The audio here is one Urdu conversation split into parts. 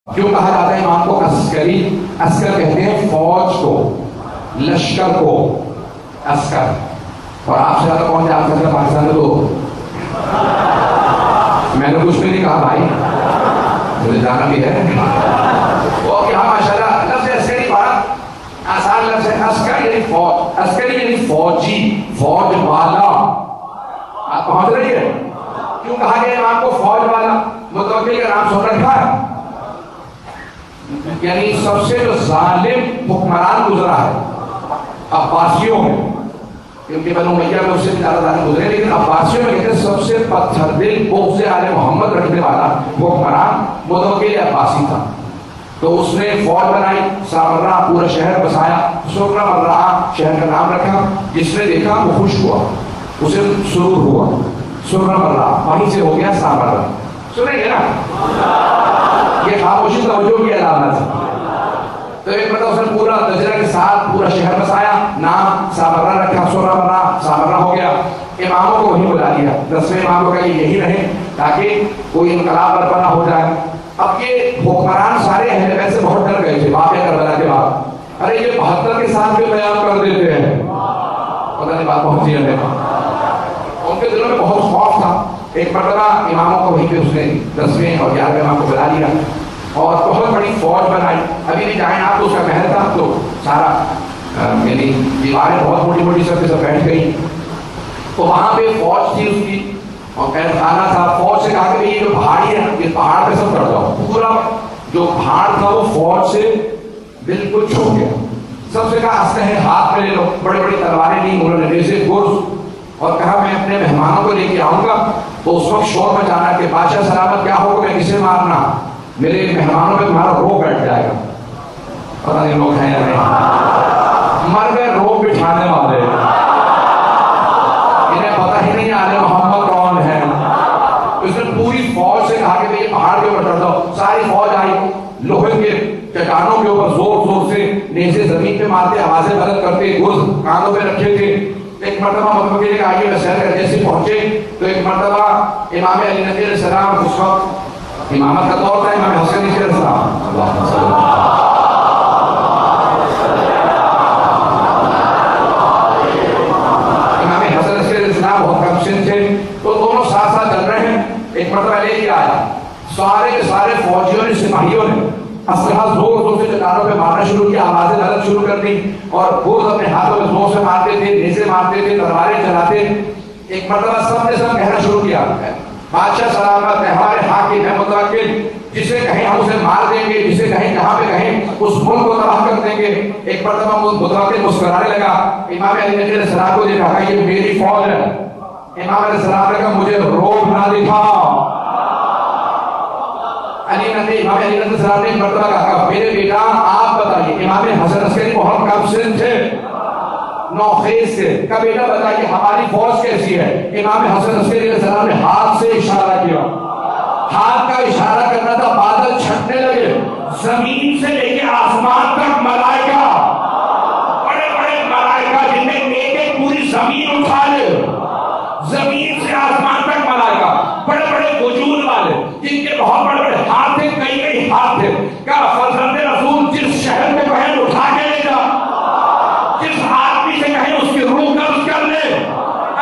کیوں کہا جاتا ہے امام کو عسکری؟ عسکر کہتے ہیں فوج کو، لشکر کو عسکر. اور آپ سے زیادہ کون جان سکتا ہے پاکستان میں؟ تو میں نے کچھ بھی نہیں کہا بھائی، مجھے جانا بھی ہے. وہ یہاں ماشاء اللہ لفظ عسکری بڑا آسان لفظ ہے. عسکر یعنی فوج، عسکری یعنی فوجی، فوج والا. آپ پہنچ رہی ہے؟ کیوں کہا گیا امام کو فوج والا؟ متوکل کا نام سن رکھا ہے؟ یعنی سب سے جو ظالم حکمران گزرا ہے عباسیوں میں، کیونکہ بنو امیہ میں اس سے زیادہ ظالم گزرے، لیکن عباسیوں میں کہتے ہیں سب سے پتھر دل بغض آل محمد رکھنے والا حکمران متوکل عباسی تھا. تو اس نے فوج بنائی، سامرہ پورا شہر بسایا، سرہ مرہ شہر کا نام رکھا. جس نے دیکھا وہ خوش ہوا، اسے سرور ہوا. سرہ مرہ وہیں سے ہو گیا سامرہ. سنیں گے نا؟ یہ خاموشی توجہ کی علامت ہے. تو ایک مرتبہ اس نے پورا دجلہ کے ساتھ پورا شہر بسایا، نام سامرہ رکھا، سرہ مرہ سامرہ ہو گیا. اماموں کو وہیں بلا لیا، 10ویں امام کو کہا یہی رہے تاکہ کوئی انقلاب برپا نہ ہو جائے. اب یہ حکمران سارے اہل بیت سے بہت ڈر گئے تھے واقعہ کربلا کے بعد. ارے یہ 72 کے ساتھ بھی بیان کر دیتے ہیں، پتہ نہیں بات پہنچی ہے. ان کے دلوں میں بہت خوف تھا. ایک مرتبہ اماموں کو وہیں پہ اس نے 10ویں اور 11ویں امام کو بلا لیا اور بہت بڑی فوج بنائی. ابھی بھی جائیں آپ تو اس کا محل تھا، تو سارا یعنی دیواریں بہت موٹی موٹی سب کے سب بیٹھ گئی. تو وہاں پہ فوج تھی اس کی اور قید خانہ تھا. فوج سے کہا کہ یہ جو پہاڑی ہے یہ پہاڑ پہ سب چڑھ جاؤ. پورا جو پہاڑ تھا وہ فوج سے بالکل چھپ گیا. سب سے کہا اسلحے ہاتھ میں لے لو. بڑی بڑی تلواریں لی انہوں نے، جیسے گرز، اور کہا میں اپنے مہمانوں کو لے کے آؤں گا. تو اس وقت شور مچانا کہ بادشاہ سلامت کیا ہوگا، میں کسے مارنا، میرے مہمانوں پہ تمہارا روب بیٹھ جائے گا. پتہ نہیں لوگ ہیں یا نہیں، مر گئے روب بٹھانے والے. انہیں پتہ ہی نہیں آنے محمد کون ہے. اس نے پوری فوج سے کہا کہ یہ پہاڑ کے اوپر چڑھ جاؤ. ساری فوج آئی، لوہے کے چٹانوں کے اوپر زور زور سے نیزے زمین پہ مارتے، آوازیں بلند کرتے، گرز کانوں پہ رکھے تھے. ایک مرتبہ متوکل نے کہا آئیے میں سیر کر. جیسے پہنچے تو ایک مرتبہ امام علی نبی علیہ السلام، اس وقت امامت کا دور تھا، امام حسن علیہ السلام، امام حسن علیہ السلام بہت کم سن تھے، تو دونوں ساتھ ساتھ چل رہے ہیں. ایک مرتبہ لے کے آیا، سارے کے سارے فوجیوں نے، سپاہیوں نے اسلحہ زور زور سے چٹانوں پہ مارنا شروع کیا، آوازیں غلط شروع کر دی اور گرز اپنے ہاتھوں میں زور سے مارتے تھے، نیزے مارتے تھے، تلواریں چلاتے. ایک مرتبہ سب نے سب کہنا شروع کیا بادشاہ سلامت ہے، ہمارے حاکم ہے متوکل، جسے کہیں ہم اسے مار دیں گے، جسے کہیں جہاں پہ کہیں اس ملک کو تباہ کر دیں گے. ایک مرتبہ متوکل مسکرانے لگا. امام علی علیہ السلام کو دیکھا کہ یہ میری فوج ہے. امام علیہ السلام نے کہا مجھے روب نہ دکھا. امام علی علیہ السلام نے ایک مرتبہ کہا میرے بیٹا آپ بتائیے. امام حسن عسکری بہت کم سن تھے، نوخیز تھے. کہا بیٹا بتائیے ہماری فوج کیسی ہے. امام حسن عسکری علیہ السلام نے ہاتھ سے اشارہ کیا. ہاتھ کا اشارہ کرنا تھا، بادل چھٹنے لگے، زمین سے لے کے آسمان تک ملائکہ، بڑے بڑے ملائکہ جن میں ایک ایک پوری زمین اٹھا لے. زمین سے آسمان تک ملائکہ، بڑے بڑے وجود والے جن کے بہت بڑے بڑے ہاتھ تھے، کئی کئی ہاتھ تھے. کیا فرزند رسول جس شہر میں کہیں اٹھا کے لے جا، جس آدمی سے کہیں اس کی روح قبض کر لے،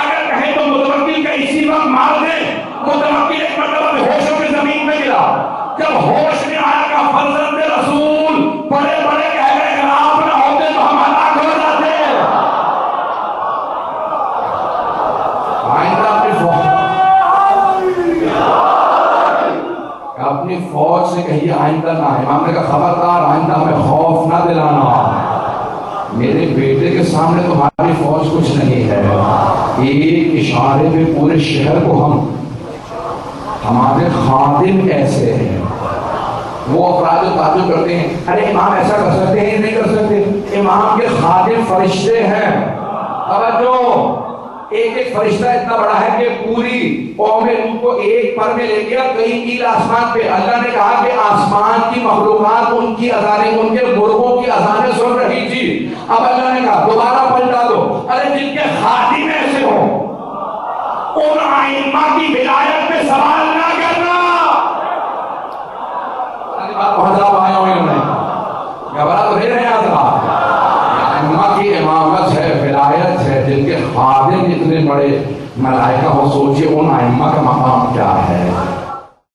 اگر کہیں تو متوکل کا اسی وقت مار دے. متوکل ایک مرتبہ ہوشوں کے زمین میں گرا. جب ہوش میں آیا کہ فرزند رسول بڑے بڑے کہہ گئے اگر آپ نہ ہوتے تو ہم ہلاک ہو جاتے. اپنی فوج سے کہیے آئندہ نہ. امام نے کہا خبردار آئندہ ہمیں خوف نہ دلانا. میرے بیٹے کے سامنے تمہاری فوج کچھ نہیں ہے. ایک اشارے میں پورے شہر کو ہمارے خادم ایسے ہیں. وہ افراد جو تعجب کرتے ہیں ارے امام ایسا کر سکتے ہیں، نہیں کر سکتے. امام کے خادم فرشتے ہیں. توجہ، ایک ایک فرشتہ اتنا بڑا ہے کہ پوری قوم لوط کو ایک پر میں لے گیا کئی میل آسمان پہ. اللہ نے کہا کہ آسمان کی مخلوقات ان کی اذانیں، ان کے مرغوں کی اذانیں سن رہی تھی. اب اللہ نے کہا دوبارہ پلٹا دو. ارے جن کے خادم ایسے ہوں ان ائمہ کی ولایت پہ سوال نہ کرنا. حضرات آئے ہوئے انہیں گھبرا تو نہیں رہے حضرات. ائمہ کی امامت ہے، ولایت ہے، جن کے خادم اتنے بڑے ملائکہ ہو، سوچئے ان ائمہ کا مقام کیا ہے.